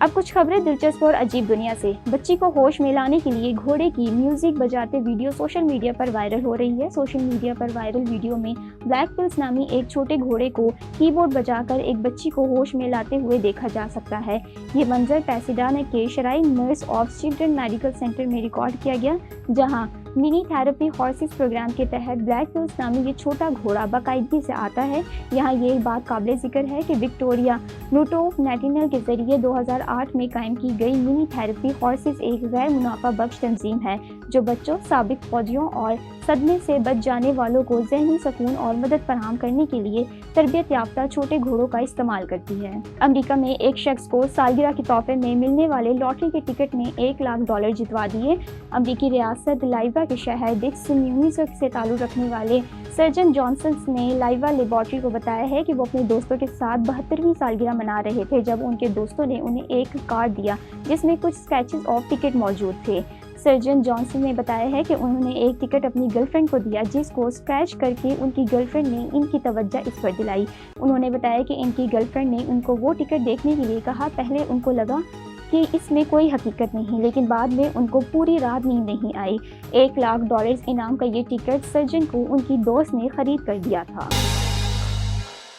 اب کچھ خبریں دلچسپ اور عجیب دنیا سے۔ بچی کو ہوش میں لانے کے لیے گھوڑے کی میوزک بجاتے ویڈیو سوشل میڈیا پر وائرل ہو رہی ہے۔ سوشل میڈیا پر وائرل ویڈیو میں بلیک پلس نامی ایک چھوٹے گھوڑے کو کی بورڈ بجا کر ایک بچی کو ہوش میں لاتے ہوئے دیکھا جا سکتا ہے۔ یہ منظر پیسیڈانا کے شرعی nurse of children medical centre میں ریکارڈ کیا گیا، جہاں منی تھراپی ہارسز پروگرام کے تحت بلیک پلس نامی یہ چھوٹا گھوڑا باقاعدگی سے آتا ہے۔ یہاں یہ بات قابل ذکر ہے کہ وکٹوریا نوٹو نیٹینل کے ذریعے 2008 میں قائم کی گئی منی تھراپی ہارسز ایک غیر منافع بخش تنظیم ہے جو بچوں، سابق فوجیوں اور صدمے سے بچ جانے والوں کو ذہنی سکون اور مدد فراہم کرنے کے لیے تربیت یافتہ چھوٹے گھوڑوں کا استعمال کرتی ہے۔ امریکہ میں ایک شخص کو سالگرہ کے تحفے میں ملنے والے لاٹری کے ٹکٹ نے $1,00,000 جتوا دیے۔ امریکی ریاست لائیوا کے شہر ڈکس، نیویارک سے تعلق رکھنے والے سرجن جانسن نے لائیوا لیبارٹری کو بتایا ہے کہ وہ اپنے دوستوں کے ساتھ 72ویں سالگرہ منا رہے تھے جب ان کے دوستوں نے انہیں ایک کارڈ دیا جس میں کچھ اسکریچز آف ٹکٹ موجود تھے۔ سرجن جانسن نے بتایا ہے کہ انہوں نے ایک ٹکٹ اپنی گرل فرینڈ کو دیا جس کو اسکریچ کر کے ان کی گرل فرینڈ نے ان کی توجہ اس پر دلائی۔ انہوں نے بتایا کہ ان کی گرل فرینڈ نے ان کو وہ ٹکٹ دیکھنے کے لیے کہا۔ پہلے ان کو لگا کہ اس میں کوئی حقیقت نہیں، لیکن بعد میں ان کو پوری رات نیند نہیں آئی۔ $1,00,000 انعام کا یہ ٹکٹ سرجن کو ان کی دوست نے خرید کر دیا تھا۔